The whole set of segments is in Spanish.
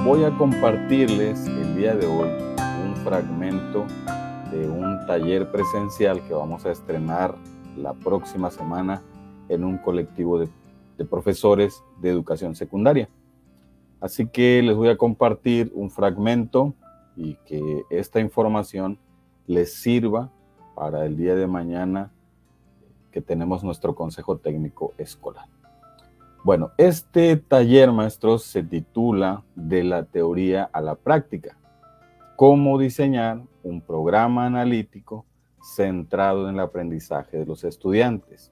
Voy a compartirles el día de hoy un fragmento de un taller presencial que vamos a estrenar la próxima semana en un colectivo de profesores de educación secundaria. Así que les voy a compartir un fragmento y que esta información les sirva para el día de mañana que tenemos nuestro consejo técnico escolar. Bueno, este taller, maestros, se titula De la teoría a la práctica. Cómo diseñar un programa analítico centrado en el aprendizaje de los estudiantes.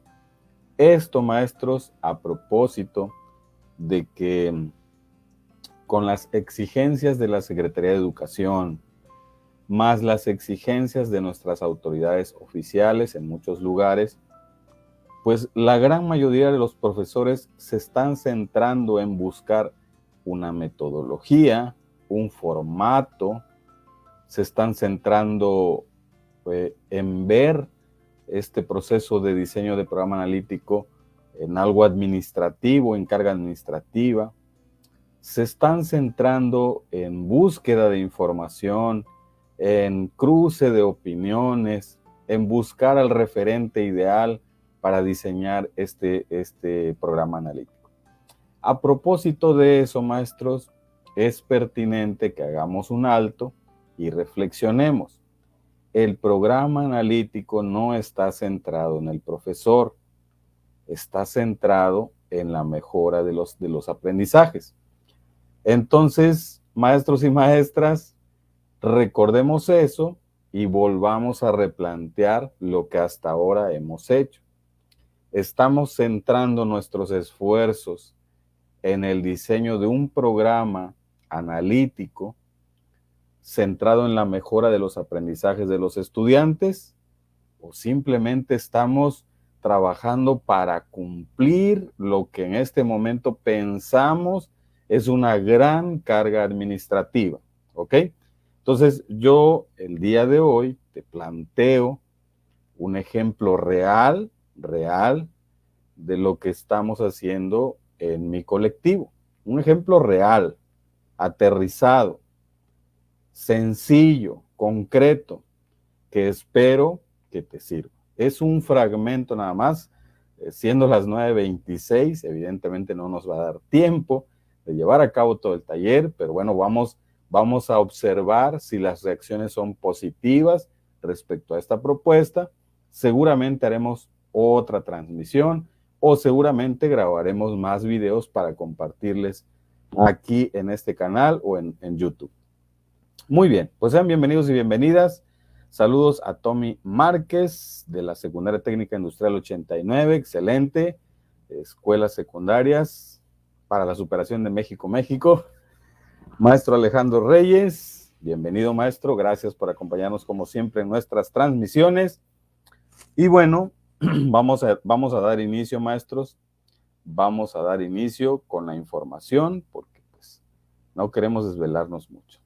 Esto, maestros, a propósito de que con las exigencias de la Secretaría de Educación, más las exigencias de nuestras autoridades oficiales en muchos lugares, pues la gran mayoría de los profesores se están centrando en buscar una metodología, un formato, se están centrando en ver este proceso de diseño de programa analítico en algo administrativo, en carga administrativa. Se están centrando en búsqueda de información, en cruce de opiniones, en buscar al referente ideal para diseñar este programa analítico. A propósito de eso, maestros, es pertinente que hagamos un alto y reflexionemos. El programa analítico no está centrado en el profesor, está centrado en la mejora de los aprendizajes. Entonces, maestros y maestras, recordemos eso y volvamos a replantear lo que hasta ahora hemos hecho. Estamos centrando nuestros esfuerzos en el diseño de un programa analítico centrado en la mejora de los aprendizajes de los estudiantes, o simplemente estamos trabajando para cumplir lo que en este momento pensamos es una gran carga administrativa, ¿ok? Entonces yo el día de hoy te planteo un ejemplo real de lo que estamos haciendo en mi colectivo. Un ejemplo real, aterrizado, sencillo, concreto, que espero que te sirva. Es un fragmento nada más, siendo las 9:26, evidentemente no nos va a dar tiempo de llevar a cabo todo el taller, pero bueno, vamos a observar si las reacciones son positivas respecto a esta propuesta. Seguramente haremos otra transmisión o seguramente grabaremos más videos para compartirles aquí en este canal o en YouTube. Muy bien, pues sean bienvenidos y bienvenidas. Saludos a Tommy Márquez de la Secundaria Técnica Industrial 89, excelente. Escuelas secundarias para la superación de México. Maestro Alejandro Reyes, bienvenido maestro, gracias por acompañarnos como siempre en nuestras transmisiones. Y bueno, vamos a dar inicio, maestros, vamos a dar inicio con la información porque pues no queremos desvelarnos mucho.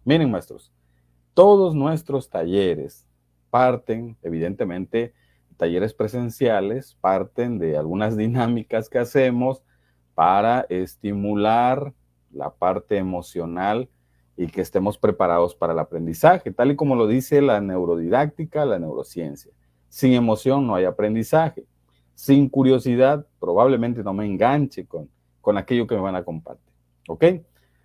Miren, maestros, todos nuestros talleres parten, evidentemente, talleres presenciales, parten de algunas dinámicas que hacemos para estimular la parte emocional y que estemos preparados para el aprendizaje, tal y como lo dice la neurodidáctica, la neurociencia. Sin emoción no hay aprendizaje. Sin curiosidad probablemente no me enganche con aquello que me van a compartir. ¿Ok?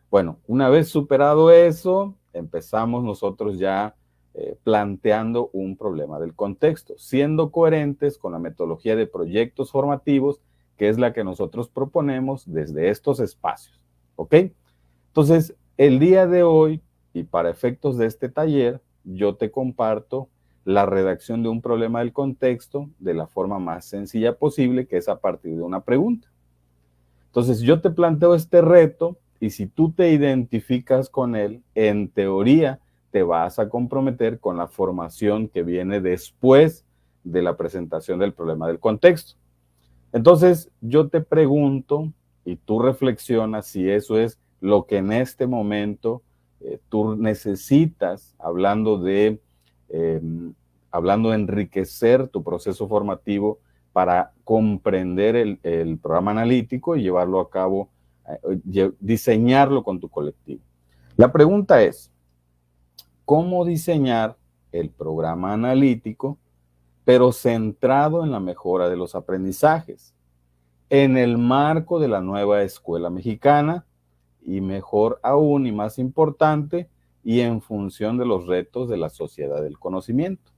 Bueno, una vez superado eso, empezamos nosotros ya planteando un problema del contexto, siendo coherentes con la metodología de proyectos formativos, que es la que nosotros proponemos desde estos espacios. ¿Ok? Entonces, el día de hoy, y para efectos de este taller, yo te comparto la redacción de un problema del contexto de la forma más sencilla posible, que es a partir de una pregunta. Entonces, yo te planteo este reto y si tú te identificas con él, en teoría te vas a comprometer con la formación que viene después de la presentación del problema del contexto. Entonces, yo te pregunto y tú reflexionas si eso es lo que en este momento tú necesitas, hablando de enriquecer tu proceso formativo para comprender el programa analítico y llevarlo a cabo diseñarlo con tu colectivo. La pregunta es, ¿cómo diseñar el programa analítico, pero centrado en la mejora de los aprendizajes, en el marco de la nueva escuela mexicana y mejor aún y más importante, y en función de los retos de la sociedad del conocimiento?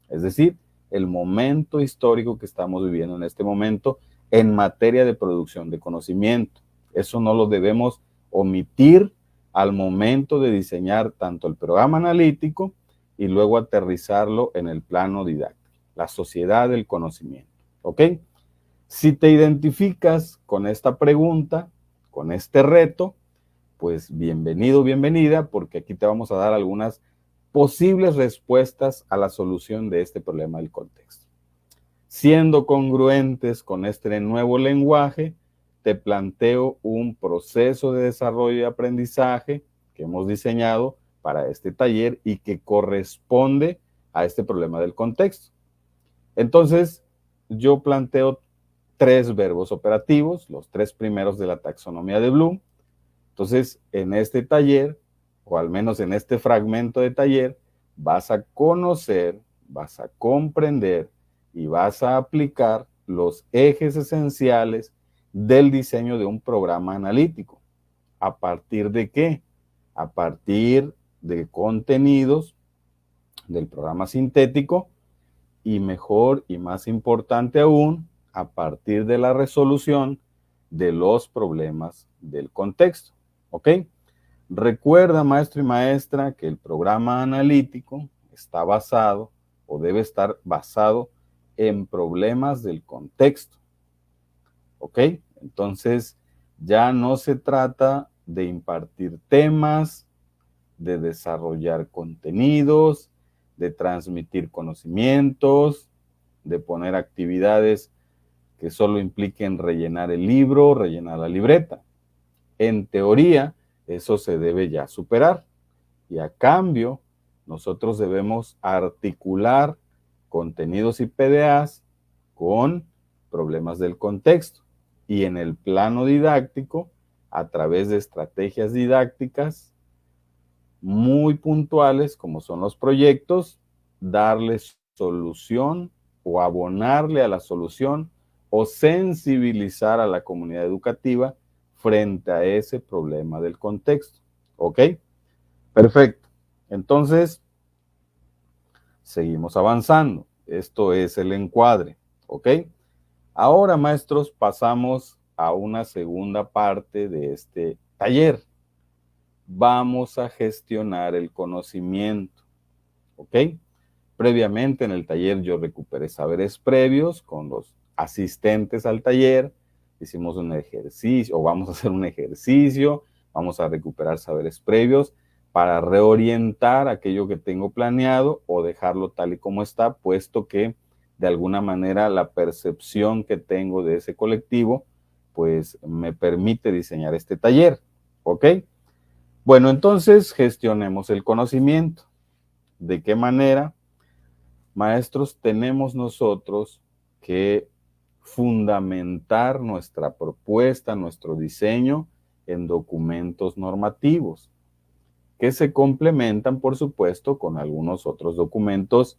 Es decir, el momento histórico que estamos viviendo en este momento en materia de producción de conocimiento. Eso no lo debemos omitir al momento de diseñar tanto el programa analítico y luego aterrizarlo en el plano didáctico, la sociedad del conocimiento. ¿Ok? Si te identificas con esta pregunta, con este reto, pues bienvenido, bienvenida, porque aquí te vamos a dar algunas posibles respuestas a la solución de este problema del contexto. Siendo congruentes con este nuevo lenguaje, te planteo un proceso de desarrollo y aprendizaje que hemos diseñado para este taller y que corresponde a este problema del contexto. Entonces, yo planteo 3 verbos operativos, los 3 primeros de la taxonomía de Bloom. Entonces, en este taller, o al menos en este fragmento de taller, vas a conocer, vas a comprender y vas a aplicar los ejes esenciales del diseño de un programa analítico. ¿A partir de qué? A partir de contenidos del programa sintético y mejor y más importante aún, a partir de la resolución de los problemas del contexto. ¿Ok? Recuerda, maestro y maestra, que el programa analítico está basado o debe estar basado en problemas del contexto. ¿Ok? Entonces, ya no se trata de impartir temas, de desarrollar contenidos, de transmitir conocimientos, de poner actividades que solo impliquen rellenar el libro, rellenar la libreta. En teoría, eso se debe ya superar. Y a cambio, nosotros debemos articular contenidos y PDAs con problemas del contexto. Y en el plano didáctico, a través de estrategias didácticas muy puntuales, como son los proyectos, darles solución o abonarle a la solución o sensibilizar a la comunidad educativa frente a ese problema del contexto. ¿Ok? Perfecto. Entonces, seguimos avanzando. Esto es el encuadre. ¿Ok? Ahora, maestros, pasamos a una segunda parte de este taller. Vamos a gestionar el conocimiento. ¿Ok? Previamente en el taller yo recuperé saberes previos con los asistentes al taller. Hicimos un ejercicio, o vamos a hacer un ejercicio, vamos a recuperar saberes previos para reorientar aquello que tengo planeado o dejarlo tal y como está, puesto que de alguna manera la percepción que tengo de ese colectivo, pues me permite diseñar este taller. ¿Ok? Bueno, entonces gestionemos el conocimiento. ¿De qué manera? Maestros, tenemos nosotros que fundamentar nuestra propuesta, nuestro diseño en documentos normativos, que se complementan, por supuesto, con algunos otros documentos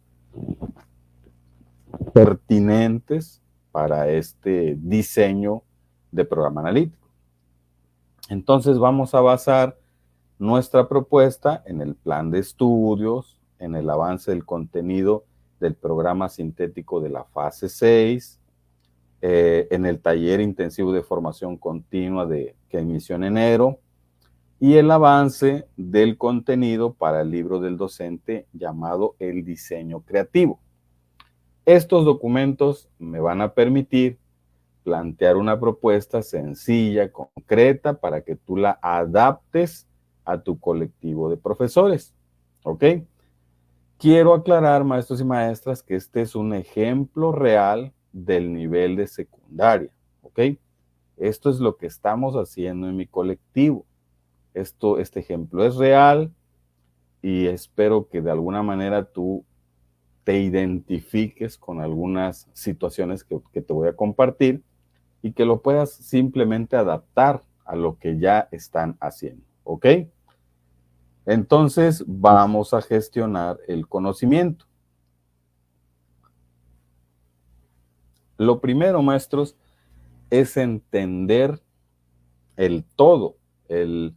pertinentes para este diseño de programa analítico. Entonces vamos a basar nuestra propuesta en el plan de estudios, en el avance del contenido del programa sintético de la fase 6, en el taller intensivo de formación continua que inició en enero, y el avance del contenido para el libro del docente llamado El Diseño Creativo. Estos documentos me van a permitir plantear una propuesta sencilla, concreta, para que tú la adaptes a tu colectivo de profesores. ¿Ok? Quiero aclarar, maestros y maestras, que este es un ejemplo real del nivel de secundaria. ¿Ok? Esto es lo que estamos haciendo en mi colectivo. Este ejemplo es real y espero que de alguna manera tú te identifiques con algunas situaciones que te voy a compartir y que lo puedas simplemente adaptar a lo que ya están haciendo, ¿ok? Entonces, vamos a gestionar el conocimiento. Lo primero, maestros, es entender el todo, el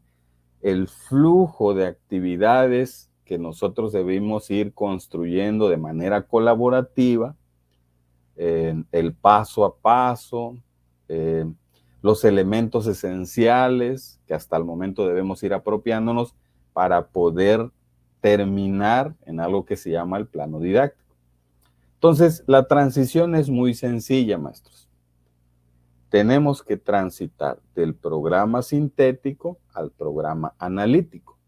flujo de actividades que nosotros debemos ir construyendo de manera colaborativa, el paso a paso, los elementos esenciales que hasta el momento debemos ir apropiándonos para poder terminar en algo que se llama el plano didáctico. Entonces, la transición es muy sencilla, maestros. Tenemos que transitar del programa sintético al programa analítico.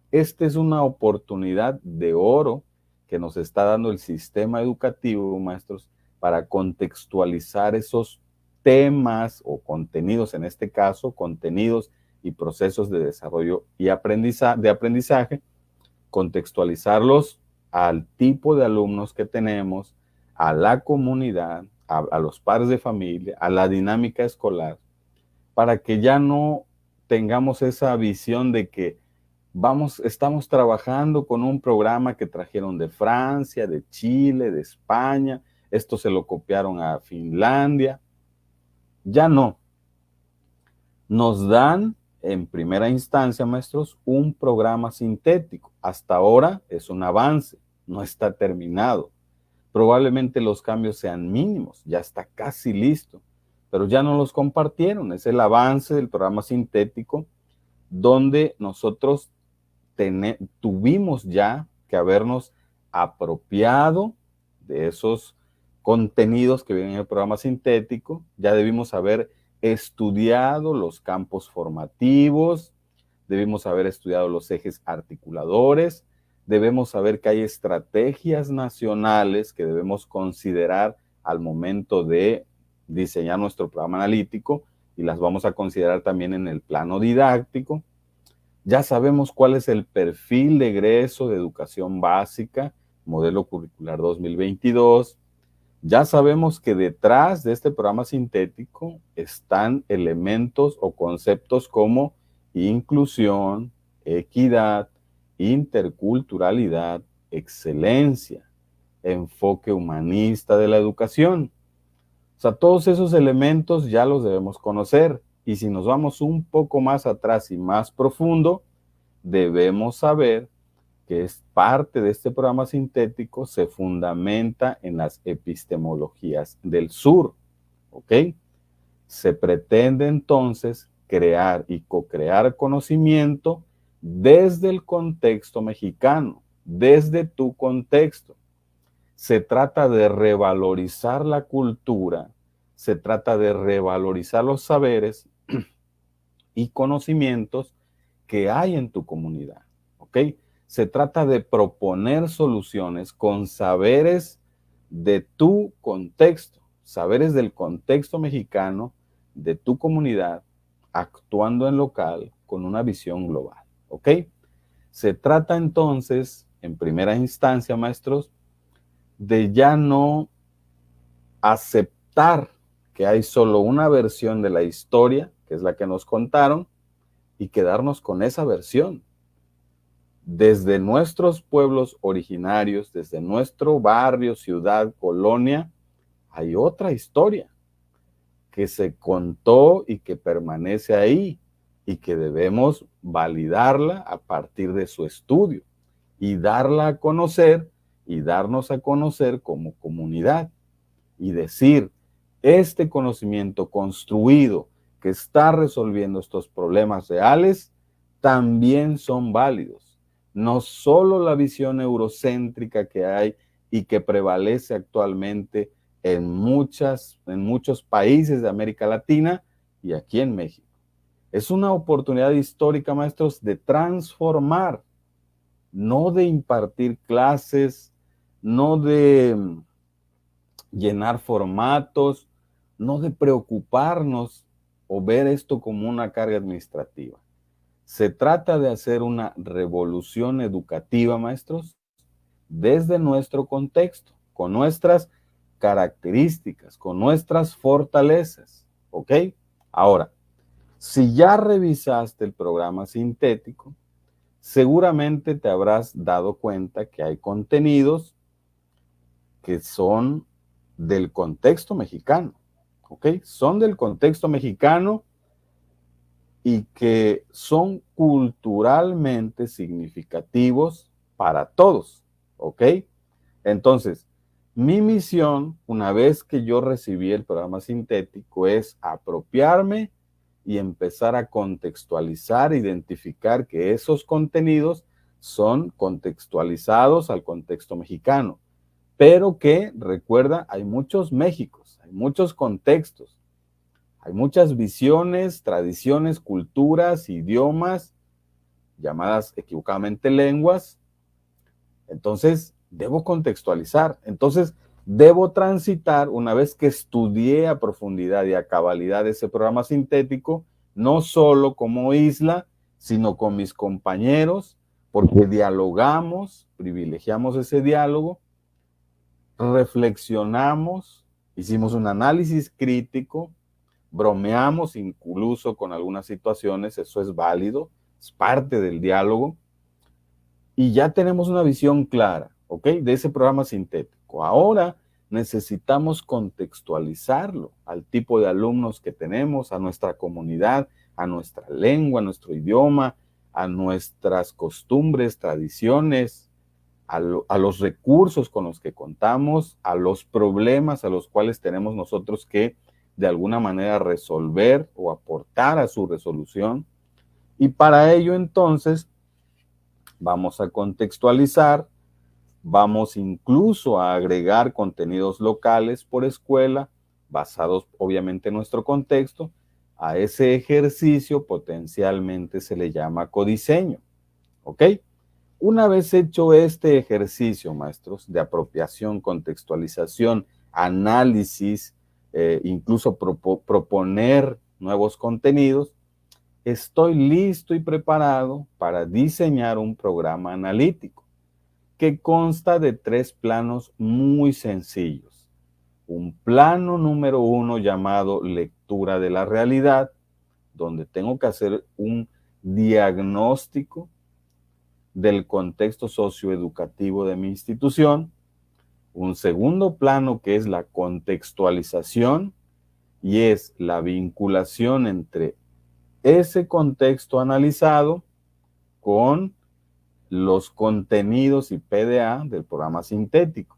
Esta es una oportunidad de oro que nos está dando el sistema educativo, maestros, para contextualizar esos temas o contenidos, en este caso, contenidos y procesos de desarrollo y de aprendizaje, contextualizarlos al tipo de alumnos que tenemos, a la comunidad, a los padres de familia, a la dinámica escolar, para que ya no tengamos esa visión de que estamos trabajando con un programa que trajeron de Francia, de Chile, de España, esto se lo copiaron a Finlandia. Ya no. Nos dan, en primera instancia, maestros, un programa sintético. Hasta ahora es un avance, no está terminado. Probablemente los cambios sean mínimos, ya está casi listo, pero ya no los compartieron. Es el avance del programa sintético donde nosotros tuvimos ya que habernos apropiado de esos contenidos que vienen en el programa sintético, ya debimos haber estudiado los campos formativos, debimos haber estudiado los ejes articuladores, debemos saber que hay estrategias nacionales que debemos considerar al momento de diseñar nuestro programa analítico y las vamos a considerar también en el plano didáctico. Ya sabemos cuál es el perfil de egreso de educación básica, modelo curricular 2022. Ya sabemos que detrás de este programa sintético están elementos o conceptos como inclusión, equidad, interculturalidad, excelencia, enfoque humanista de la educación. O sea, todos esos elementos ya los debemos conocer. Y si nos vamos un poco más atrás y más profundo, debemos saber que es parte de este programa sintético, se fundamenta en las epistemologías del sur, ¿ok? Se pretende entonces crear y co-crear conocimiento desde el contexto mexicano, desde tu contexto. Se trata de revalorizar la cultura, se trata de revalorizar los saberes y conocimientos que hay en tu comunidad, ¿ok? Se trata de proponer soluciones con saberes de tu contexto, saberes del contexto mexicano, de tu comunidad, actuando en local con una visión global, ¿ok? Se trata entonces, en primera instancia, maestros, de ya no aceptar que hay solo una versión de la historia, que es la que nos contaron, y quedarnos con esa versión. Desde nuestros pueblos originarios, desde nuestro barrio, ciudad, colonia, hay otra historia que se contó y que permanece ahí y que debemos validarla a partir de su estudio y darla a conocer y darnos a conocer como comunidad y decir, este conocimiento construido que está resolviendo estos problemas reales también son válidos. No solo la visión eurocéntrica que hay y que prevalece actualmente en muchos países de América Latina y aquí en México. Es una oportunidad histórica, maestros, de transformar, no de impartir clases, no de llenar formatos, no de preocuparnos o ver esto como una carga administrativa. Se trata de hacer una revolución educativa, maestros, desde nuestro contexto, con nuestras características, con nuestras fortalezas, ¿ok? Ahora, Si ya revisaste el programa sintético, seguramente te habrás dado cuenta que hay contenidos que son del contexto mexicano, ¿ok? Son del contexto mexicano y que son culturalmente significativos para todos, ¿ok? Entonces, mi misión, una vez que yo recibí el programa sintético, es apropiarme y empezar a contextualizar, identificar que esos contenidos son contextualizados al contexto mexicano, pero que, recuerda, hay muchos Méxicos, hay muchos contextos, hay muchas visiones, tradiciones, culturas, idiomas, llamadas equivocadamente lenguas. Entonces, debo contextualizar. Entonces, debo transitar, una vez que estudié a profundidad y a cabalidad ese programa sintético, no solo como isla, sino con mis compañeros, porque dialogamos, privilegiamos ese diálogo, reflexionamos, hicimos un análisis crítico, bromeamos incluso con algunas situaciones, eso es válido, es parte del diálogo, y ya tenemos una visión clara, ¿ok? De ese programa sintético. Ahora necesitamos contextualizarlo al tipo de alumnos que tenemos, a nuestra comunidad, a nuestra lengua, a nuestro idioma, a nuestras costumbres, tradiciones, a los recursos con los que contamos, a los problemas a los cuales tenemos nosotros que de alguna manera resolver o aportar a su resolución. Y para ello entonces vamos a contextualizar, vamos incluso a agregar contenidos locales por escuela, basados obviamente en nuestro contexto. A ese ejercicio potencialmente se le llama codiseño, ¿ok? Una vez hecho este ejercicio, maestros, de apropiación, contextualización, análisis, incluso proponer nuevos contenidos, estoy listo y preparado para diseñar un programa analítico que consta de 3 planos muy sencillos. Un plano número 1 llamado lectura de la realidad, donde tengo que hacer un diagnóstico del contexto socioeducativo de mi institución. Un segundo plano que es la contextualización y es la vinculación entre ese contexto analizado con los contenidos y PDA del programa sintético.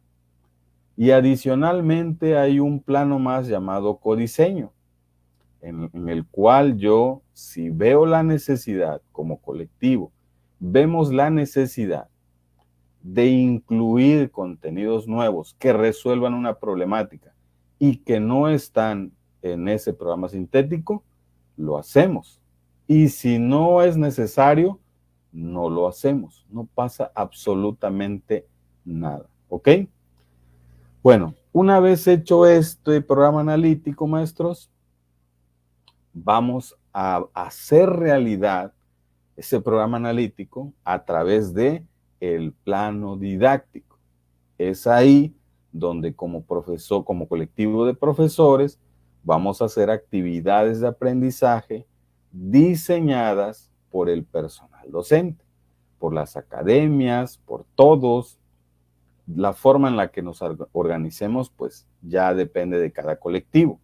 Y adicionalmente hay un plano más llamado codiseño, en el cual yo, si veo la necesidad como colectivo, vemos la necesidad de incluir contenidos nuevos que resuelvan una problemática y que no están en ese programa sintético, lo hacemos. Y si no es necesario, no lo hacemos. No pasa absolutamente nada. ¿Ok? Bueno, una vez hecho este programa analítico, maestros, vamos a hacer realidad ese programa analítico a través de el plano didáctico. Es ahí donde como profesor, como colectivo de profesores, vamos a hacer actividades de aprendizaje diseñadas por el personal docente, por las academias, por todos. La forma en la que nos organicemos, pues ya depende de cada colectivo.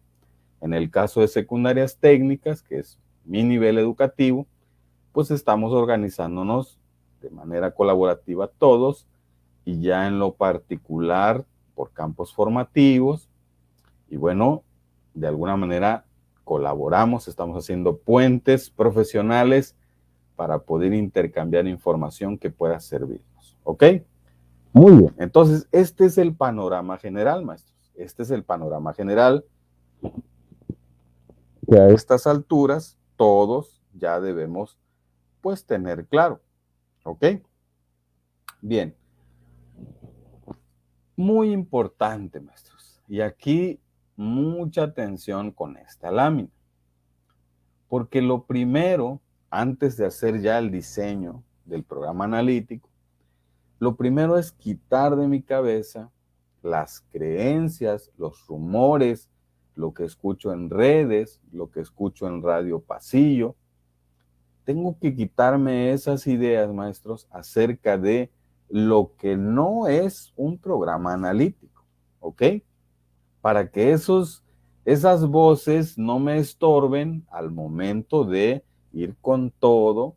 En el caso de secundarias técnicas, que es mi nivel educativo, pues estamos organizándonos de manera colaborativa todos y ya en lo particular por campos formativos. Y bueno, de alguna manera colaboramos, estamos haciendo puentes profesionales para poder intercambiar información que pueda servirnos. ¿Ok? Muy bien. Entonces, este es el panorama general, maestros. Este es el panorama general que a estas alturas todos ya debemos pues tener claro. ¿Ok? Bien. Muy importante, maestros. Y aquí mucha atención con esta lámina. Porque lo primero, antes de hacer ya el diseño del programa analítico, lo primero es quitar de mi cabeza las creencias, los rumores, lo que escucho en redes, lo que escucho en radio pasillo. Tengo que quitarme esas ideas, maestros, acerca de lo que no es un programa analítico, ¿ok? Para que esas voces no me estorben al momento de ir con todo,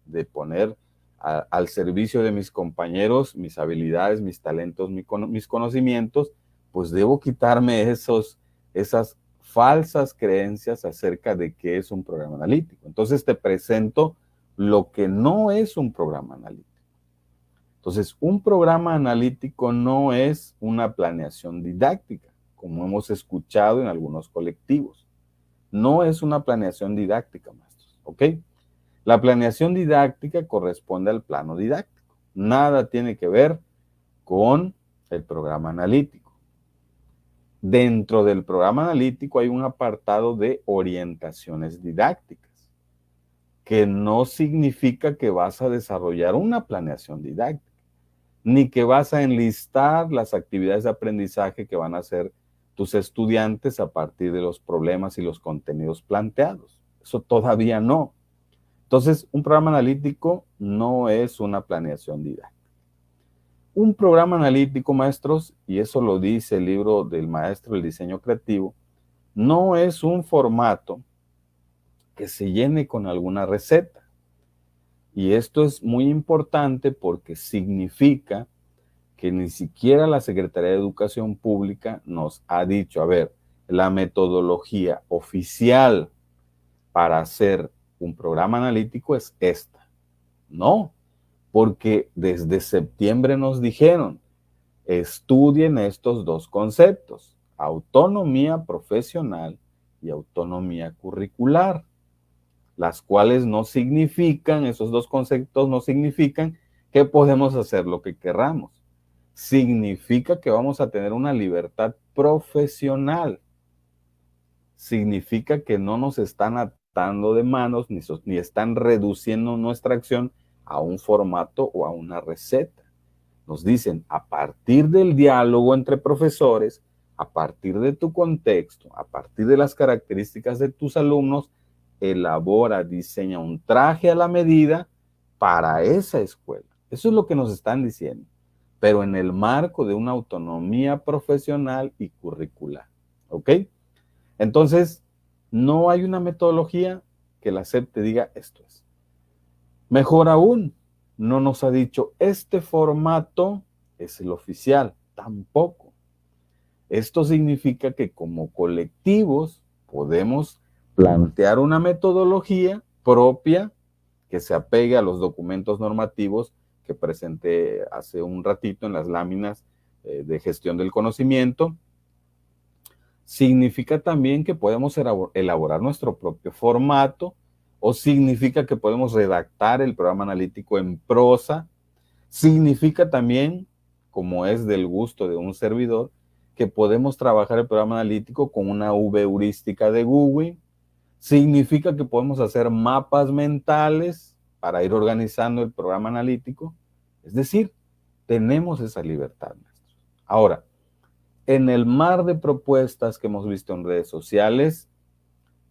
de poner al servicio de mis compañeros mis habilidades, mis talentos, mis conocimientos, pues debo quitarme esas falsas creencias acerca de qué es un programa analítico. Entonces te presento lo que no es un programa analítico. Entonces, un programa analítico no es una planeación didáctica, como hemos escuchado en algunos colectivos. No es una planeación didáctica, maestros, ¿ok? La planeación didáctica corresponde al plano didáctico. Nada tiene que ver con el programa analítico. Dentro del programa analítico hay un apartado de orientaciones didácticas, que no significa que vas a desarrollar una planeación didáctica, ni que vas a enlistar las actividades de aprendizaje que van a hacer tus estudiantes a partir de los problemas y los contenidos planteados. Eso todavía no. Entonces, un programa analítico no es una planeación didáctica. Un programa analítico, maestros, y eso lo dice el libro del maestro del diseño creativo, no es un formato que se llene con alguna receta. Y esto es muy importante porque significa que ni siquiera la Secretaría de Educación Pública nos ha dicho, a ver, la metodología oficial para hacer un programa analítico es esta. No, porque desde septiembre nos dijeron, estudien estos dos conceptos, autonomía profesional y autonomía curricular, las cuales no significan, esos dos conceptos no significan que podemos hacer lo que querramos. Significa que vamos a tener una libertad profesional. Significa que no nos están atando de manos ni están reduciendo nuestra acción a un formato o a una receta. Nos dicen, a partir del diálogo entre profesores, a partir de tu contexto, a partir de las características de tus alumnos, elabora, diseña un traje a la medida para esa escuela. Eso es lo que nos están diciendo, pero en el marco de una autonomía profesional y curricular. ¿Ok? Entonces, no hay una metodología que la SEP te diga esto es. Mejor aún, no nos ha dicho este formato es el oficial, tampoco. Esto significa que como colectivos podemos plantear una metodología propia que se apegue a los documentos normativos que presenté hace un ratito en las láminas de gestión del conocimiento. Significa también que podemos elaborar nuestro propio formato, o significa que podemos redactar el programa analítico en prosa. Significa también, como es del gusto de un servidor, que podemos trabajar el programa analítico con una V heurística de Google. Significa que podemos hacer mapas mentales para ir organizando el programa analítico. Es decir, tenemos esa libertad, maestros. Ahora, en el mar de propuestas que hemos visto en redes sociales,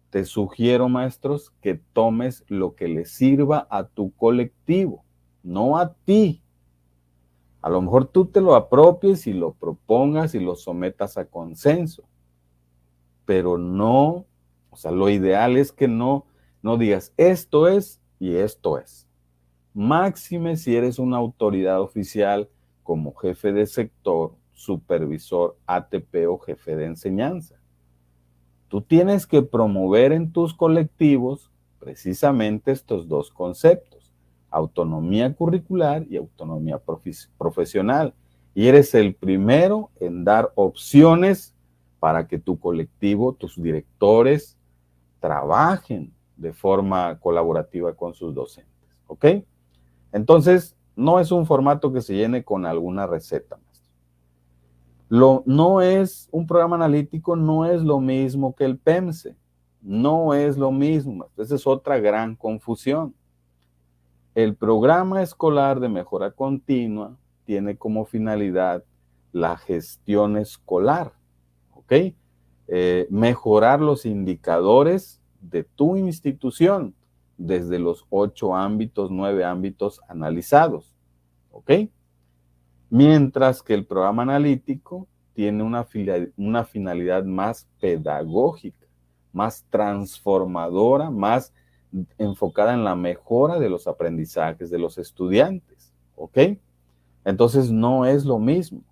te sugiero, maestros, que tomes lo que le sirva a tu colectivo, no a ti. A lo mejor tú te lo apropies y lo propongas y lo sometas a consenso, pero no, o sea, lo ideal es que no digas esto es y esto es. Máxime si eres una autoridad oficial como jefe de sector, supervisor, ATP o jefe de enseñanza. Tú tienes que promover en tus colectivos precisamente estos dos conceptos, autonomía curricular y autonomía profesional. Y eres el primero en dar opciones para que tu colectivo, tus directores, trabajen de forma colaborativa con sus docentes. ¿Ok? Entonces, no es un formato que se llene con alguna receta. No es un programa analítico, no es lo mismo que el PEMSE, no es lo mismo. Esa es otra gran confusión. El programa escolar de mejora continua tiene como finalidad la gestión escolar, ¿ok? mejorar los indicadores de tu institución desde los 8 ámbitos, 9 ámbitos analizados. ¿Ok? Mientras que el programa analítico tiene una finalidad más pedagógica, más transformadora, más enfocada en la mejora de los aprendizajes de los estudiantes. ¿Ok? Entonces no es lo mismo.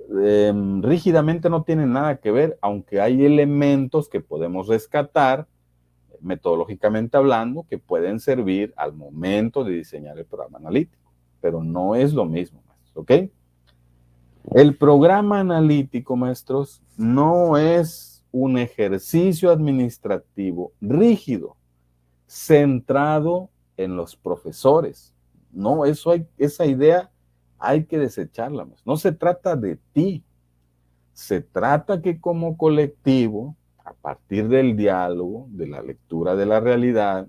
Rígidamente no tienen nada que ver, aunque hay elementos que podemos rescatar, metodológicamente hablando, que pueden servir al momento de diseñar el programa analítico, pero no es lo mismo, maestros, ¿ok? El programa analítico, maestros, no es un ejercicio administrativo rígido, centrado en los profesores. No, esa idea hay que desecharla, maestros. No se trata de ti, se trata que como colectivo, a partir del diálogo, de la lectura de la realidad,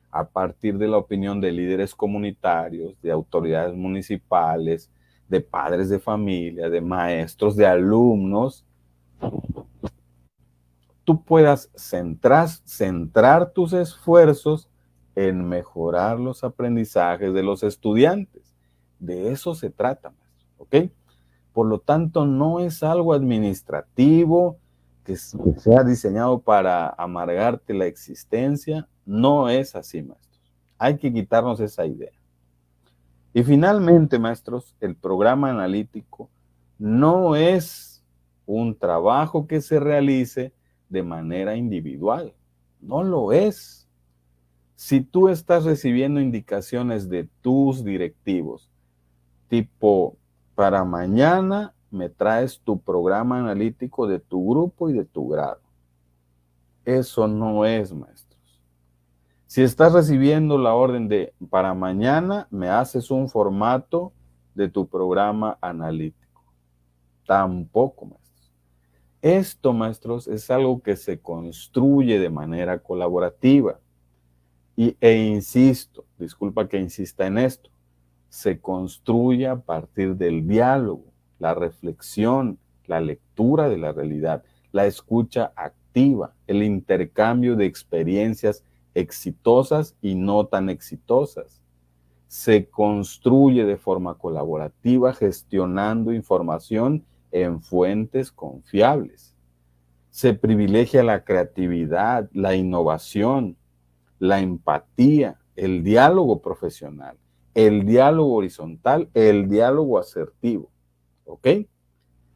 a partir de la opinión de líderes comunitarios, de autoridades municipales, de padres de familia, de maestros, de alumnos, tú puedas centrar tus esfuerzos en mejorar los aprendizajes de los estudiantes. De eso se trata, ¿ok? Por lo tanto, no es algo administrativo que sea diseñado para amargarte la existencia. No es así, maestros. Hay que quitarnos esa idea. Y finalmente, maestros, el programa analítico no es un trabajo que se realice de manera individual. No lo es. Si tú estás recibiendo indicaciones de tus directivos, tipo, para mañana me traes tu programa analítico de tu grupo y de tu grado. Eso no es, maestros. Si estás recibiendo la orden de para mañana me haces un formato de tu programa analítico. Tampoco, maestros. Esto, maestros, es algo que se construye de manera colaborativa. Insisto, disculpa que insista en esto, se construye a partir del diálogo, la reflexión, la lectura de la realidad, la escucha activa, el intercambio de experiencias exitosas y no tan exitosas. Se construye de forma colaborativa gestionando información en fuentes confiables. Se privilegia la creatividad, la innovación, la empatía, el diálogo profesional, el diálogo horizontal, el diálogo asertivo. ¿Ok?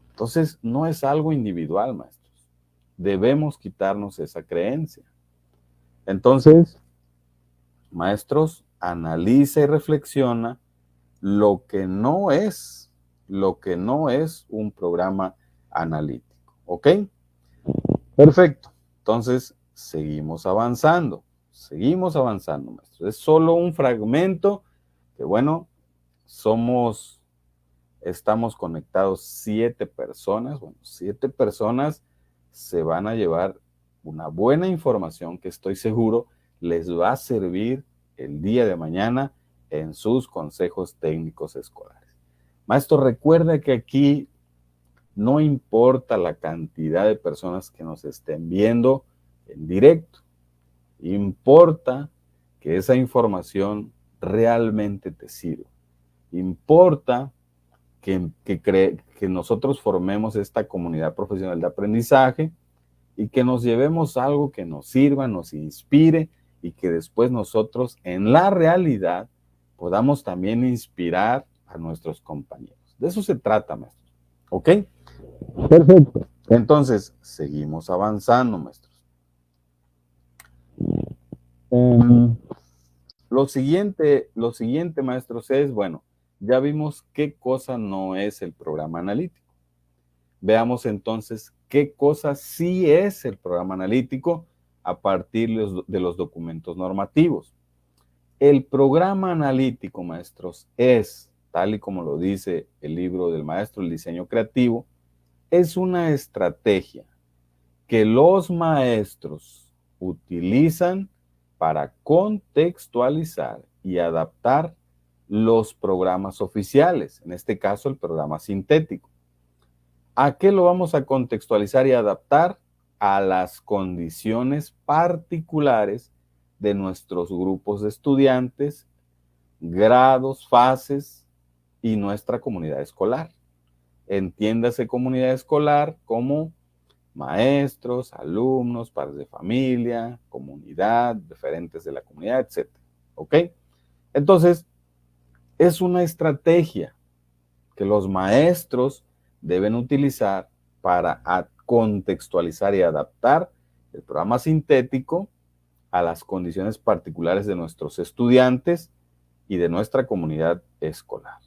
Entonces, no es algo individual, maestros. Debemos quitarnos esa creencia. Entonces, maestros, analiza y reflexiona lo que no es un programa analítico. ¿Ok? Perfecto. Entonces, seguimos avanzando, maestros. Es solo un fragmento que, bueno, estamos conectados 7 personas. Bueno, 7 personas se van a llevar una buena información que estoy seguro les va a servir el día de mañana en sus consejos técnicos escolares. Maestro, recuerda que aquí no importa la cantidad de personas que nos estén viendo en directo, importa que esa información realmente te sirva. Importa que nosotros formemos esta comunidad profesional de aprendizaje y que nos llevemos algo que nos sirva, nos inspire y que después nosotros en la realidad podamos también inspirar a nuestros compañeros. De eso se trata, maestros. ¿Ok? Perfecto. Entonces, seguimos avanzando, maestros. Lo siguiente, maestros, es, bueno, ya vimos qué cosa no es el programa analítico. Veamos entonces qué cosa sí es el programa analítico a partir de los documentos normativos. El programa analítico, maestros, es, tal y como lo dice el libro del maestro, el diseño creativo, es una estrategia que los maestros utilizan para contextualizar y adaptar los programas oficiales, en este caso el programa sintético, ¿A qué lo vamos a contextualizar y adaptar? A las condiciones particulares de nuestros grupos de estudiantes, grados, fases y nuestra comunidad escolar. Entiéndase comunidad escolar como maestros, alumnos, padres de familia, comunidad, referentes de la comunidad, etc. ¿Ok? Entonces, es una estrategia que los maestros deben utilizar para contextualizar y adaptar el programa sintético a las condiciones particulares de nuestros estudiantes y de nuestra comunidad escolar.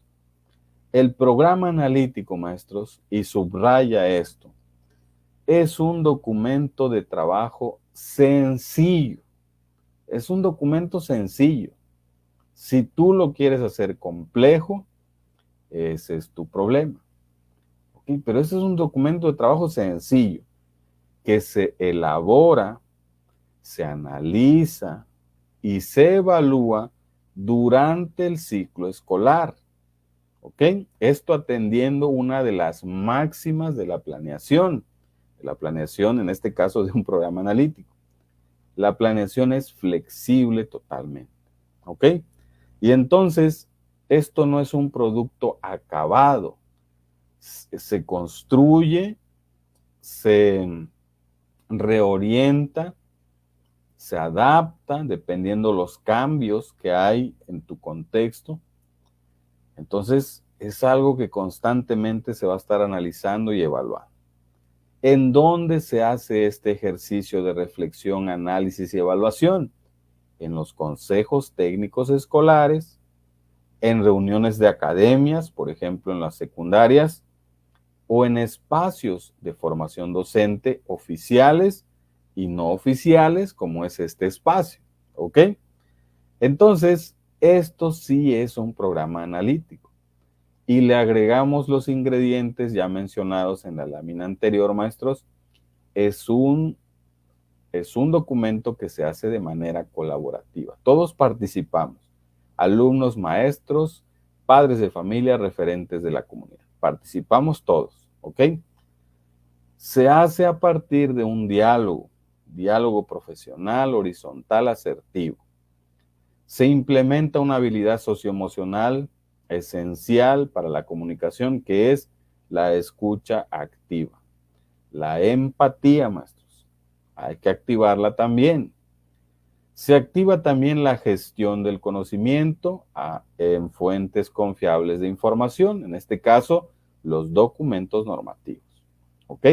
El programa analítico, maestros, y subraya esto, es un documento de trabajo sencillo. Es un documento sencillo. Si tú lo quieres hacer complejo, ese es tu problema. ¿Okay? Pero ese es un documento de trabajo sencillo que se elabora, se analiza y se evalúa durante el ciclo escolar. ¿Ok? Esto atendiendo una de las máximas de la planeación en este caso de un programa analítico. La planeación es flexible totalmente. ¿Ok? Y entonces, esto no es un producto acabado. Se construye, se reorienta, se adapta dependiendo los cambios que hay en tu contexto. Entonces, es algo que constantemente se va a estar analizando y evaluando. ¿En dónde se hace este ejercicio de reflexión, análisis y evaluación? En los consejos técnicos escolares, en reuniones de academias, por ejemplo en las secundarias, o en espacios de formación docente oficiales y no oficiales, como es este espacio. ¿Ok? Entonces, esto sí es un programa analítico. Y le agregamos los ingredientes ya mencionados en la lámina anterior, maestros. Es un documento que se hace de manera colaborativa. Todos participamos. Alumnos, maestros, padres de familia, referentes de la comunidad. Participamos todos, ¿ok? Se hace a partir de un diálogo profesional, horizontal, asertivo. Se implementa una habilidad socioemocional esencial para la comunicación, que es la escucha activa. La empatía, maestros, hay que activarla también. Se activa también la gestión del conocimiento en fuentes confiables de información, en este caso, los documentos normativos. ¿Ok?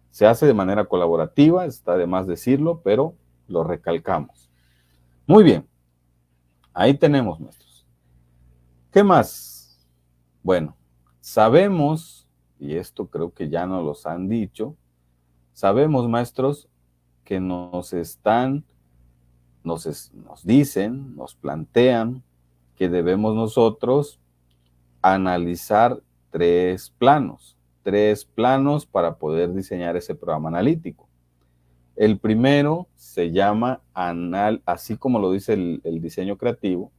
Se hace de manera colaborativa, está de más decirlo, pero lo recalcamos. Muy bien, ahí tenemos, maestros. ¿Qué más? Bueno, sabemos, y esto creo que ya nos los han dicho, sabemos, maestros, que nos dicen, nos plantean que debemos nosotros analizar tres planos para poder diseñar ese programa analítico. El primero se llama, así como lo dice el diseño creativo,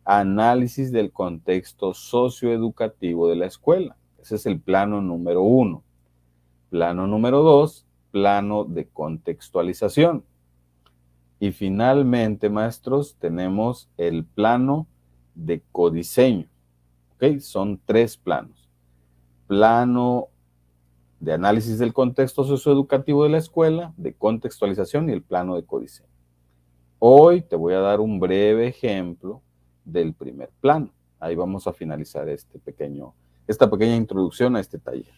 análisis del contexto socioeducativo de la escuela. Ese es el plano número 1. Plano número 2, plano de contextualización. Y finalmente, maestros, tenemos el plano de codiseño. ¿Ok? Son 3 planos. Plano de análisis del contexto socioeducativo de la escuela, de contextualización y el plano de codiseño. Hoy te voy a dar un breve ejemplo del primer plano. Ahí vamos a finalizar esta pequeña introducción a este taller.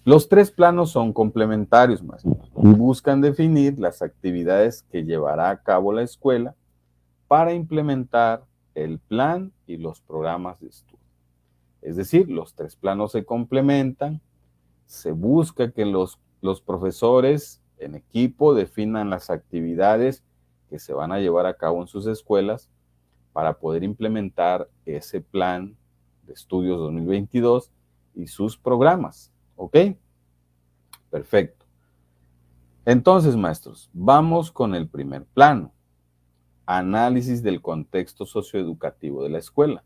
Los 3 planos son complementarios, maestros, y buscan definir las actividades que llevará a cabo la escuela para implementar el plan y los programas de estudio. Es decir, los 3 planos se complementan, se busca que los profesores en equipo definan las actividades que se van a llevar a cabo en sus escuelas para poder implementar ese plan de estudios 2022 y sus programas. ¿Ok? Perfecto. Entonces, maestros, vamos con el primer plano. Análisis del contexto socioeducativo de la escuela.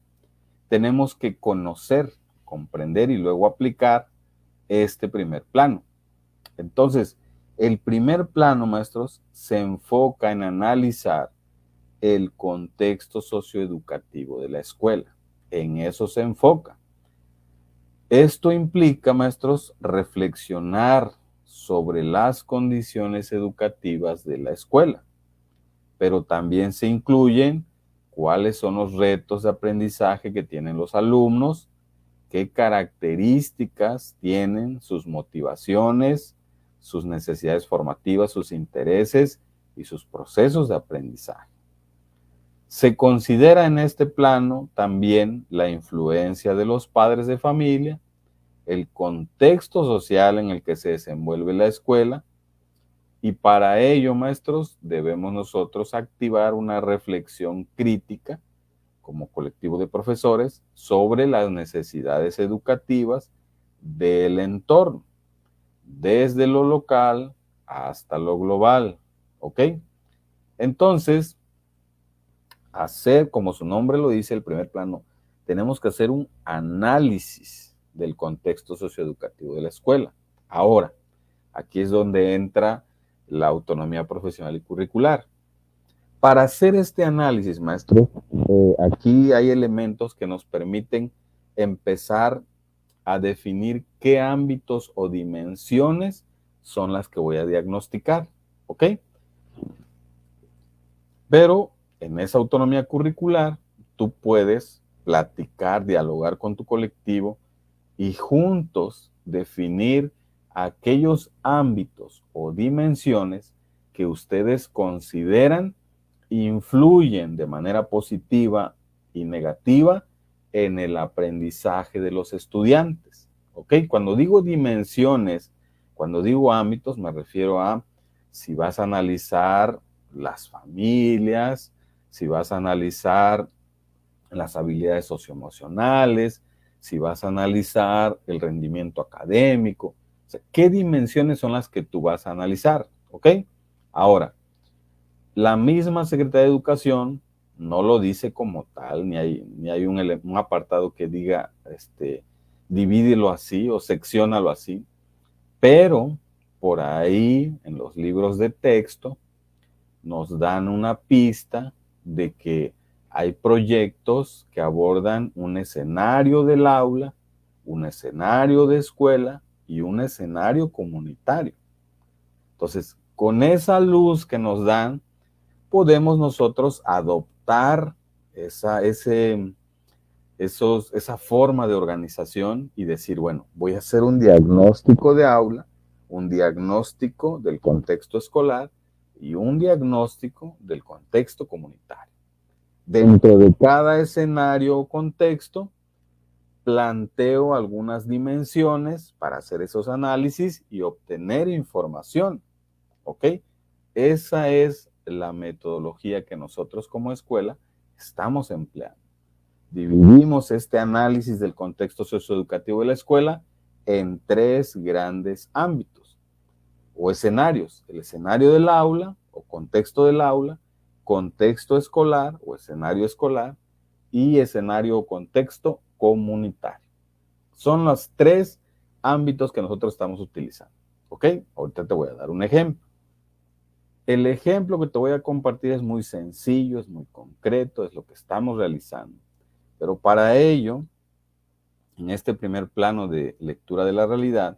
Tenemos que conocer, comprender y luego aplicar este primer plano. Entonces, el primer plano, maestros, se enfoca en analizar el contexto socioeducativo de la escuela. En eso se enfoca. Esto implica, maestros, reflexionar sobre las condiciones educativas de la escuela, pero también se incluyen cuáles son los retos de aprendizaje que tienen los alumnos, qué características tienen sus motivaciones, sus necesidades formativas, sus intereses y sus procesos de aprendizaje. Se considera en este plano también la influencia de los padres de familia, el contexto social en el que se desenvuelve la escuela, y para ello, maestros, debemos nosotros activar una reflexión crítica como colectivo de profesores sobre las necesidades educativas del entorno, desde lo local hasta lo global, ¿ok? Entonces, como su nombre lo dice, el primer plano, tenemos que hacer un análisis del contexto socioeducativo de la escuela. Ahora, aquí es donde entra la autonomía profesional y curricular. Para hacer este análisis, maestro, aquí hay elementos que nos permiten empezar a definir qué ámbitos o dimensiones son las que voy a diagnosticar, ¿ok? Pero en esa autonomía curricular, tú puedes platicar, dialogar con tu colectivo y juntos definir aquellos ámbitos o dimensiones que ustedes consideran influyen de manera positiva y negativa en el aprendizaje de los estudiantes. ¿Ok? Cuando digo dimensiones, cuando digo ámbitos, me refiero a si vas a analizar las familias, si vas a analizar las habilidades socioemocionales, si vas a analizar el rendimiento académico. O sea, ¿qué dimensiones son las que tú vas a analizar? ¿Ok? Ahora, la misma Secretaría de Educación no lo dice como tal, ni hay un apartado que diga, divídelo así o secciónalo así, pero por ahí en los libros de texto nos dan una pista de que hay proyectos que abordan un escenario del aula, un escenario de escuela y un escenario comunitario. Entonces, con esa luz que nos dan, podemos nosotros adoptar esa forma de organización y decir, bueno, voy a hacer un diagnóstico de aula, un diagnóstico del contexto escolar y un diagnóstico del contexto comunitario. Dentro de cada escenario o contexto, planteo algunas dimensiones para hacer esos análisis y obtener información, ¿ok? Esa es la metodología que nosotros como escuela estamos empleando. Dividimos este análisis del contexto socioeducativo de la escuela en 3 grandes ámbitos o escenarios: el escenario del aula o contexto del aula, contexto escolar o escenario escolar y escenario o contexto comunitario. Son los 3 ámbitos que nosotros estamos utilizando, ¿ok? Ahorita te voy a dar un ejemplo. El ejemplo que te voy a compartir es muy sencillo, es muy concreto, es lo que estamos realizando. Pero para ello, en este primer plano de lectura de la realidad,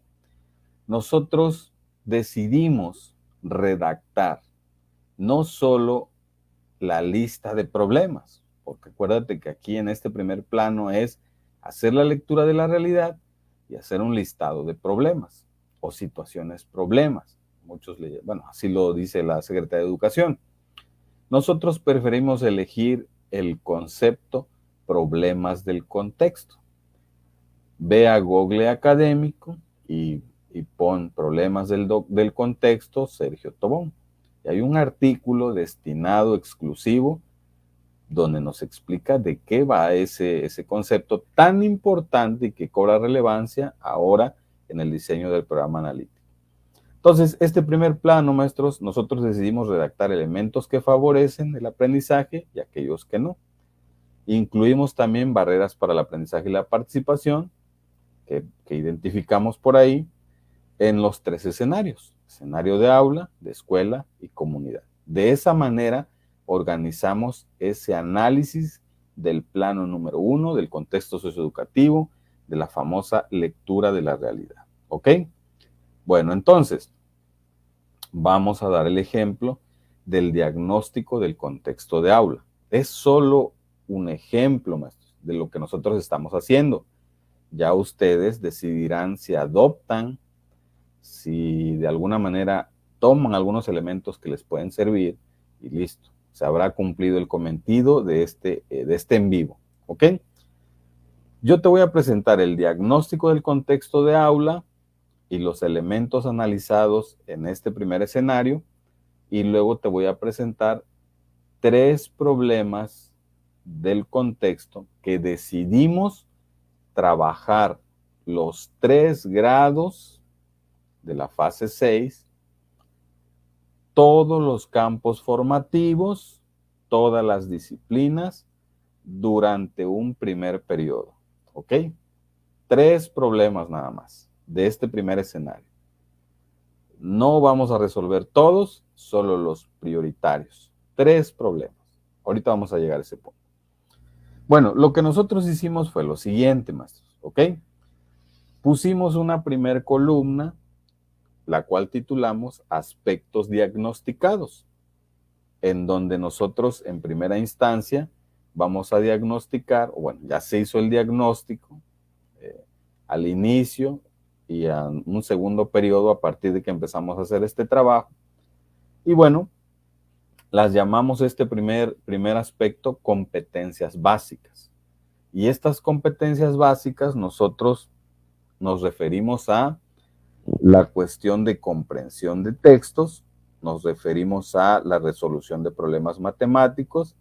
nosotros decidimos redactar no solo la lista de problemas, porque acuérdate que aquí en este primer plano es hacer la lectura de la realidad y hacer un listado de problemas o situaciones problemas. Bueno, así lo dice la Secretaría de Educación. Nosotros preferimos elegir el concepto problemas del contexto. Ve a Google Académico y pon problemas del contexto Sergio Tobón. Y hay un artículo destinado exclusivo donde nos explica de qué va ese concepto tan importante y que cobra relevancia ahora en el diseño del programa analítico. Entonces, este primer plano, maestros, nosotros decidimos redactar elementos que favorecen el aprendizaje y aquellos que no. Incluimos también barreras para el aprendizaje y la participación, que identificamos por ahí en los 3 escenarios: escenario de aula, de escuela y comunidad. De esa manera organizamos ese análisis del plano número 1, del contexto socioeducativo, de la famosa lectura de la realidad. ¿Ok? Bueno, entonces, vamos a dar el ejemplo del diagnóstico del contexto de aula. Es solo un ejemplo, maestros, de lo que nosotros estamos haciendo. Ya ustedes decidirán si adoptan, si de alguna manera toman algunos elementos que les pueden servir y listo. Se habrá cumplido el cometido de este en vivo. ¿Ok? Yo te voy a presentar el diagnóstico del contexto de aula y los elementos analizados en este primer escenario, y luego te voy a presentar 3 problemas del contexto que decidimos trabajar los 3 grados de la fase 6, todos los campos formativos, todas las disciplinas, durante un primer periodo. ¿Ok? 3 problemas nada más de este primer escenario. No vamos a resolver todos, solo los prioritarios. 3 problemas. Ahorita vamos a llegar a ese punto. Bueno, lo que nosotros hicimos fue lo siguiente, maestros. ¿Ok? Pusimos una primer columna, la cual titulamos Aspectos diagnosticados, en donde nosotros en primera instancia vamos a diagnosticar, o bueno, ya se hizo el diagnóstico al inicio y a un segundo periodo a partir de que empezamos a hacer este trabajo. Y bueno, las llamamos este primer aspecto competencias básicas. Y estas competencias básicas nosotros nos referimos a la cuestión de comprensión de textos, nos referimos a la resolución de problemas matemáticos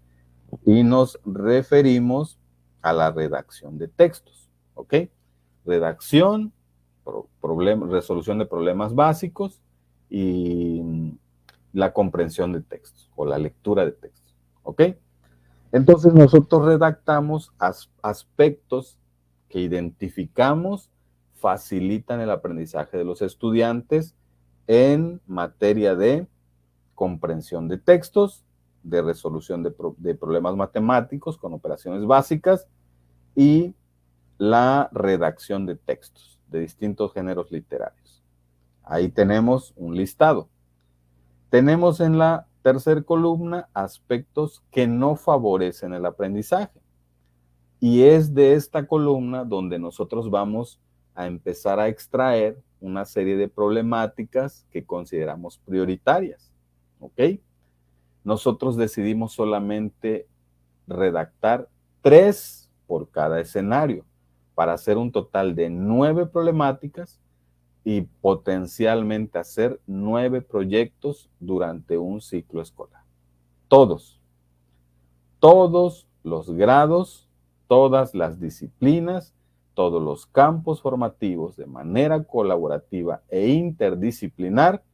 y nos referimos a la redacción de textos. ¿Ok? Redacción, resolución de problemas básicos y la comprensión de textos o la lectura de textos. ¿Ok? Entonces nosotros redactamos aspectos que identificamos facilitan el aprendizaje de los estudiantes en materia de comprensión de textos, de resolución de problemas matemáticos con operaciones básicas y la redacción de textos de distintos géneros literarios. Ahí tenemos un listado. Tenemos en la tercera columna aspectos que no favorecen el aprendizaje. Y es de esta columna donde nosotros vamos a empezar a extraer una serie de problemáticas que consideramos prioritarias. ¿Ok? Nosotros decidimos solamente redactar 3 por cada escenario para hacer un total de 9 problemáticas y potencialmente hacer 9 proyectos durante un ciclo escolar. Todos los grados, todas las disciplinas, todos los campos formativos de manera colaborativa e interdisciplinar,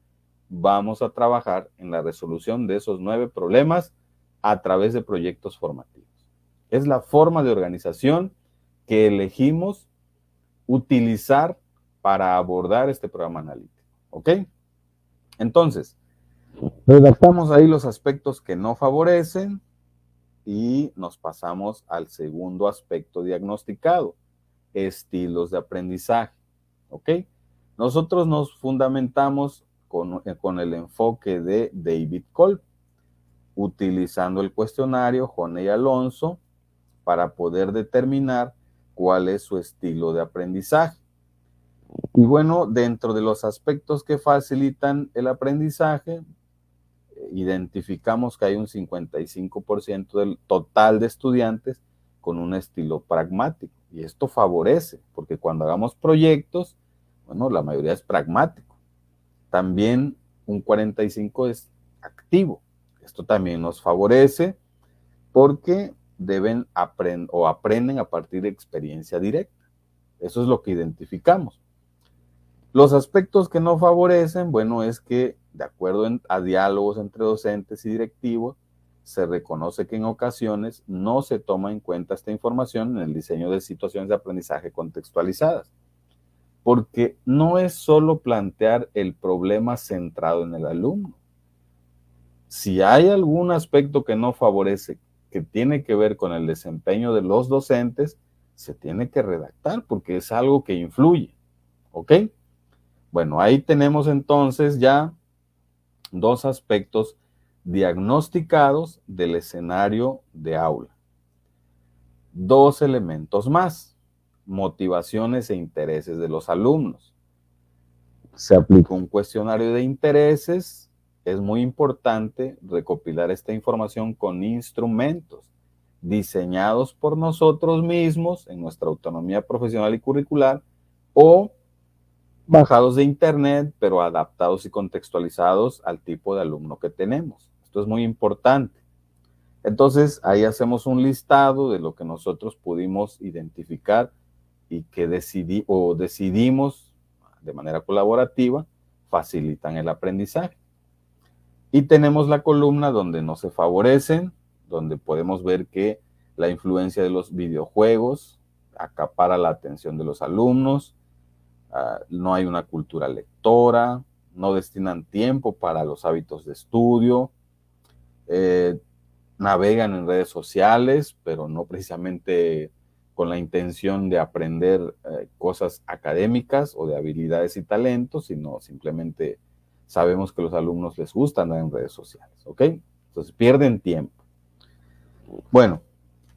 vamos a trabajar en la resolución de esos 9 problemas a través de proyectos formativos. Es la forma de organización que elegimos utilizar para abordar este programa analítico. ¿Ok? Entonces, redactamos ahí los aspectos que no favorecen y nos pasamos al segundo aspecto diagnosticado, estilos de aprendizaje. ¿Ok? Nosotros nos fundamentamos con el enfoque de David Kolb, utilizando el cuestionario Jone y Alonso para poder determinar cuál es su estilo de aprendizaje. Y bueno, dentro de los aspectos que facilitan el aprendizaje, identificamos que hay un 55% del total de estudiantes con un estilo pragmático. Y esto favorece, porque cuando hagamos proyectos, bueno, la mayoría es pragmático. También un 45% es activo. Esto también nos favorece porque deben aprenden a partir de experiencia directa. Eso es lo que identificamos. Los aspectos que no favorecen, bueno, es que de acuerdo a diálogos entre docentes y directivos, se reconoce que en ocasiones no se toma en cuenta esta información en el diseño de situaciones de aprendizaje contextualizadas. porque no es solo plantear el problema centrado en el alumno. Si hay algún aspecto que no favorece, que tiene que ver con el desempeño de los docentes, se tiene que redactar porque es algo que influye, ¿ok? Bueno, ahí tenemos entonces ya dos aspectos diagnosticados del escenario de aula. Dos elementos más: motivaciones e intereses de los alumnos. Se aplica un cuestionario de intereses. Es muy importante recopilar esta información con instrumentos diseñados por nosotros mismos en nuestra autonomía profesional y curricular, o bajados de internet, pero adaptados y contextualizados al tipo de alumno que tenemos. Esto es muy importante. Entonces, ahí hacemos un listado de lo que nosotros pudimos identificar y que decidimos de manera colaborativa facilitan el aprendizaje. Y tenemos la columna donde no se favorecen, donde podemos ver que la influencia de los videojuegos acapara la atención de los alumnos, no hay una cultura lectora, no destinan tiempo para los hábitos de estudio, navegan en redes sociales, pero no precisamente con la intención de aprender cosas académicas o de habilidades y talentos, sino simplemente sabemos que a los alumnos les gusta andar en redes sociales, ¿ok? Entonces pierden tiempo. Bueno,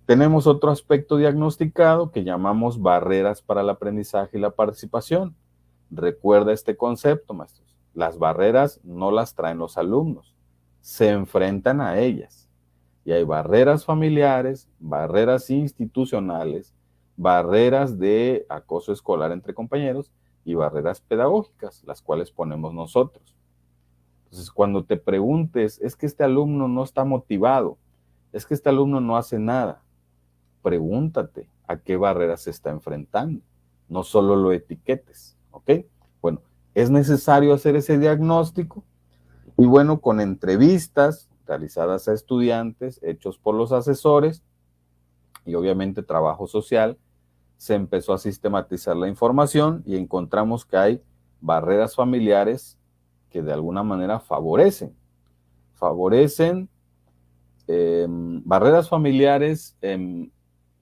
tenemos otro aspecto diagnosticado que llamamos barreras para el aprendizaje y la participación. Recuerda este concepto, maestros. Las barreras no las traen los alumnos, se enfrentan a ellas. Y hay barreras familiares, barreras institucionales, barreras de acoso escolar entre compañeros y barreras pedagógicas, las cuales ponemos nosotros. Entonces, cuando te preguntes, es que este alumno no está motivado, es que este alumno no hace nada, pregúntate a qué barreras se está enfrentando, no solo lo etiquetes, ¿ok? Bueno, es necesario hacer ese diagnóstico y bueno, con entrevistas realizadas a estudiantes, hechos por los asesores y obviamente trabajo social, se empezó a sistematizar la información y encontramos que hay barreras familiares que de alguna manera favorecen barreras familiares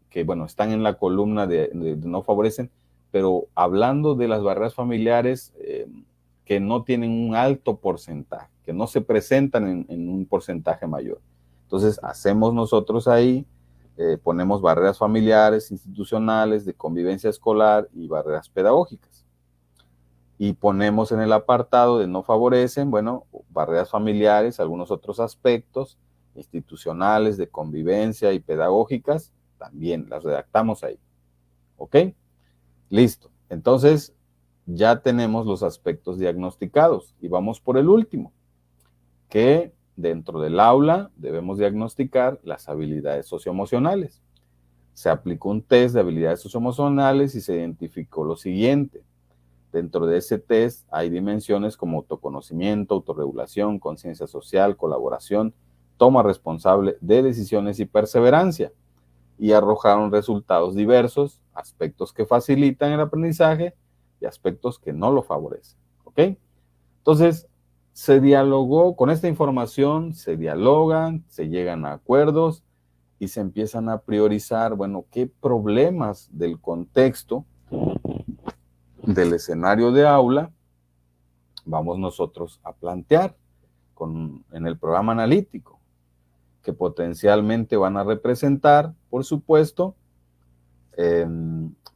que, bueno, están en la columna de no favorecen, pero hablando de las barreras familiares que no tienen un alto porcentaje, que no se presentan en un porcentaje mayor. Entonces, hacemos nosotros ahí, ponemos barreras familiares, institucionales, de convivencia escolar y barreras pedagógicas. Y ponemos en el apartado de no favorecen, bueno, barreras familiares, algunos otros aspectos institucionales, de convivencia y pedagógicas, también las redactamos ahí. ¿Ok? Listo. Entonces, ya tenemos los aspectos diagnosticados y vamos por el último, que dentro del aula debemos diagnosticar las habilidades socioemocionales. Se aplicó un test de habilidades socioemocionales y se identificó lo siguiente. Dentro de ese test hay dimensiones como autoconocimiento, autorregulación, conciencia social, colaboración, toma responsable de decisiones y perseverancia. Y arrojaron resultados diversos, aspectos que facilitan el aprendizaje y aspectos que no lo favorecen. ¿Ok? Entonces, se dialogó con esta información, se dialogan, se llegan a acuerdos y se empiezan a priorizar, bueno, qué problemas del contexto del escenario de aula vamos nosotros a plantear en el programa analítico, que potencialmente van a representar, por supuesto,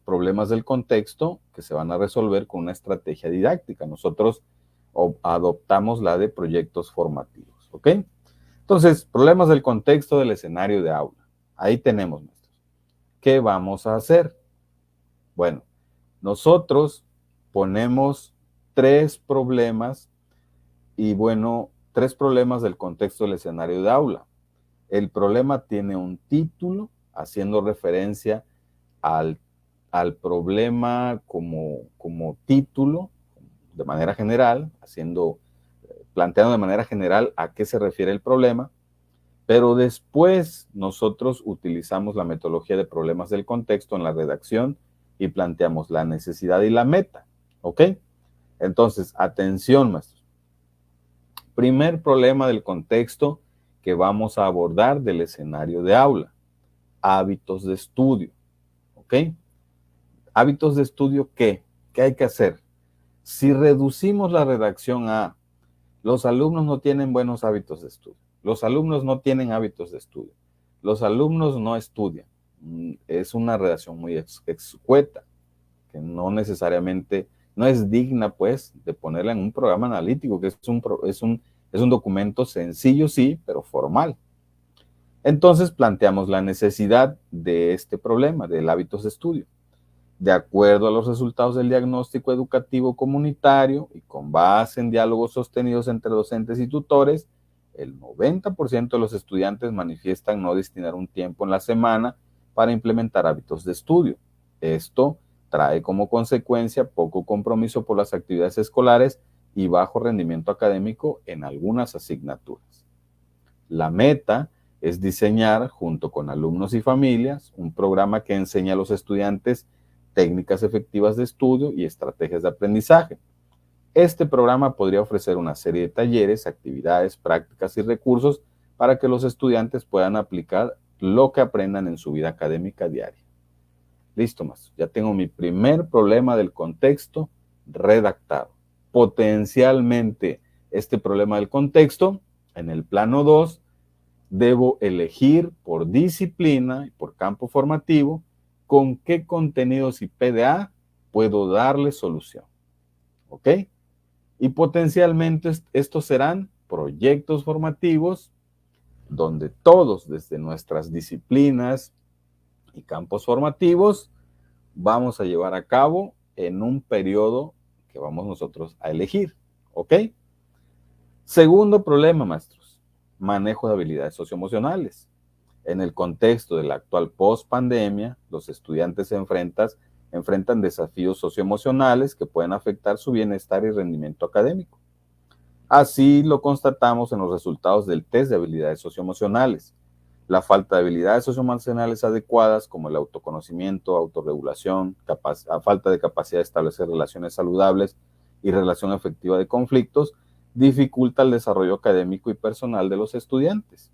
problemas del contexto que se van a resolver con una estrategia didáctica. Nosotros adoptamos la de proyectos formativos, ¿ok? Entonces, problemas del contexto del escenario de aula. Ahí tenemos, maestros. ¿Qué vamos a hacer? Bueno, nosotros ponemos 3 problemas y bueno, 3 problemas del contexto del escenario de aula. El problema tiene un título haciendo referencia al problema como título de manera general, planteando de manera general a qué se refiere el problema, pero después nosotros utilizamos la metodología de problemas del contexto en la redacción y planteamos la necesidad y la meta. ¿Ok? Entonces, atención, maestros. Primer problema del contexto que vamos a abordar del escenario de aula. Hábitos de estudio. ¿Ok? Hábitos de estudio, ¿qué? ¿Qué hay que hacer? Si reducimos la redacción a los alumnos no tienen buenos hábitos de estudio, los alumnos no tienen hábitos de estudio, los alumnos no estudian, es una redacción muy escueta, que no necesariamente, no es digna pues de ponerla en un programa analítico, que es un documento sencillo sí, pero formal. Entonces planteamos la necesidad de este problema, del hábitos de estudio. De acuerdo a los resultados del diagnóstico educativo comunitario y con base en diálogos sostenidos entre docentes y tutores, el 90% de los estudiantes manifiestan no destinar un tiempo en la semana para implementar hábitos de estudio. Esto trae como consecuencia poco compromiso por las actividades escolares y bajo rendimiento académico en algunas asignaturas. La meta es diseñar, junto con alumnos y familias, un programa que enseñe a los estudiantes técnicas efectivas de estudio y estrategias de aprendizaje. Este programa podría ofrecer una serie de talleres, actividades, prácticas y recursos para que los estudiantes puedan aplicar lo que aprendan en su vida académica diaria. Listo, maestro. Ya tengo mi primer problema del contexto redactado. Potencialmente, este problema del contexto, en el plano 2, debo elegir por disciplina y por campo formativo con qué contenidos y PDA puedo darle solución. ¿Ok? Y potencialmente estos serán proyectos formativos donde todos desde nuestras disciplinas y campos formativos vamos a llevar a cabo en un periodo que vamos nosotros a elegir. ¿Ok? Segundo problema, maestros, manejo de habilidades socioemocionales. En el contexto de la actual post-pandemia, los estudiantes se enfrentan desafíos socioemocionales que pueden afectar su bienestar y rendimiento académico. Así lo constatamos en los resultados del test de habilidades socioemocionales. La falta de habilidades socioemocionales adecuadas, como el autoconocimiento, autorregulación, falta de capacidad de establecer relaciones saludables y relación efectiva de conflictos, dificulta el desarrollo académico y personal de los estudiantes.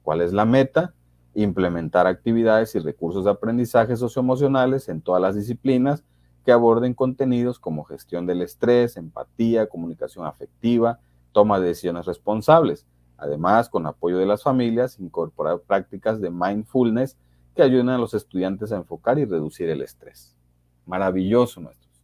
¿Cuál es la meta? Implementar actividades y recursos de aprendizaje socioemocionales en todas las disciplinas que aborden contenidos como gestión del estrés, empatía, comunicación afectiva, toma de decisiones responsables. Además, con apoyo de las familias, incorporar prácticas de mindfulness que ayuden a los estudiantes a enfocar y reducir el estrés. Maravilloso, maestros.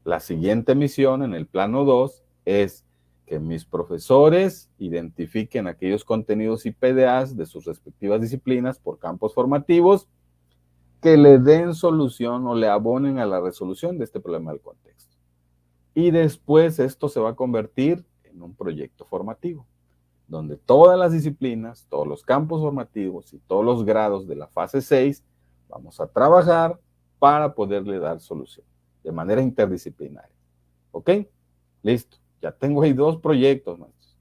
La siguiente misión en el plano 2 es que mis profesores identifiquen aquellos contenidos y PDAs de sus respectivas disciplinas por campos formativos que le den solución o le abonen a la resolución de este problema del contexto. Y después esto se va a convertir en un proyecto formativo, donde todas las disciplinas, todos los campos formativos y todos los grados de la fase 6 vamos a trabajar para poderle dar solución de manera interdisciplinaria. ¿Ok? Listo. Ya tengo ahí 2 proyectos, maestros,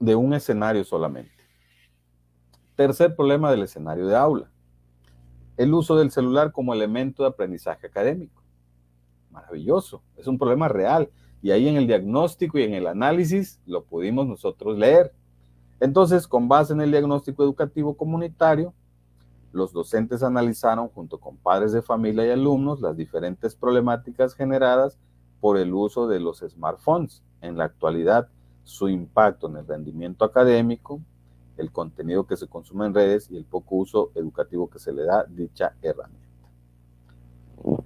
de un escenario solamente. Tercer problema del escenario de aula. El uso del celular como elemento de aprendizaje académico. Maravilloso. Es un problema real. Y ahí en el diagnóstico y en el análisis lo pudimos nosotros leer. Entonces, con base en el diagnóstico educativo comunitario, los docentes analizaron junto con padres de familia y alumnos las diferentes problemáticas generadas por el uso de los smartphones. En la actualidad, su impacto en el rendimiento académico, el contenido que se consume en redes y el poco uso educativo que se le da a dicha herramienta.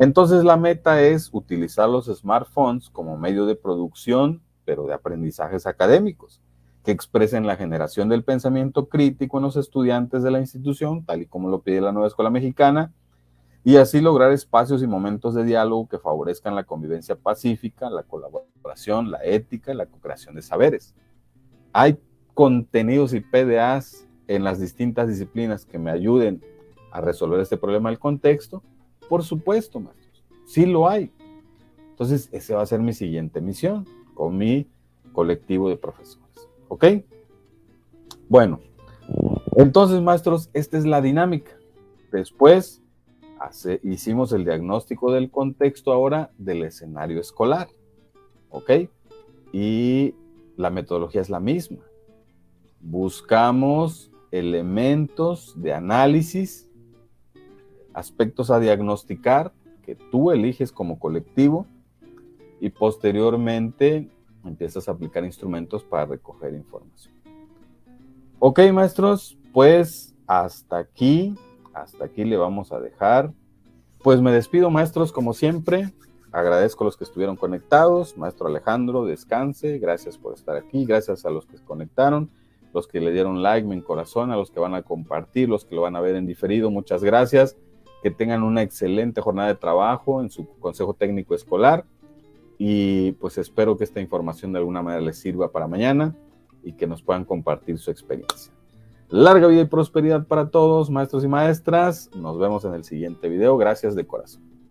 Entonces, la meta es utilizar los smartphones como medio de producción, pero de aprendizajes académicos, que expresen la generación del pensamiento crítico en los estudiantes de la institución, tal y como lo pide la nueva escuela mexicana, y así lograr espacios y momentos de diálogo que favorezcan la convivencia pacífica, la colaboración, la ética y la co-creación de saberes. Hay contenidos y PDAs en las distintas disciplinas que me ayuden a resolver este problema del contexto. Por supuesto, maestros, sí lo hay. Entonces, esa va a ser mi siguiente misión con mi colectivo de profesores. ¿Ok? Bueno, entonces, maestros, esta es la dinámica. Después hicimos el diagnóstico del contexto ahora del escenario escolar, ¿ok? Y la metodología es la misma. Buscamos elementos de análisis, aspectos a diagnosticar que tú eliges como colectivo y posteriormente empiezas a aplicar instrumentos para recoger información. Ok, maestros, pues hasta aquí le vamos a dejar. Pues me despido, maestros, como siempre. Agradezco a los que estuvieron conectados. Maestro Alejandro, descanse. Gracias por estar aquí. Gracias a los que se conectaron, los que le dieron like, en corazón, a los que van a compartir, los que lo van a ver en diferido. Muchas gracias. Que tengan una excelente jornada de trabajo en su consejo técnico escolar. Y pues espero que esta información de alguna manera les sirva para mañana y que nos puedan compartir su experiencia. Larga vida y prosperidad para todos, maestros y maestras. Nos vemos en el siguiente video. Gracias de corazón.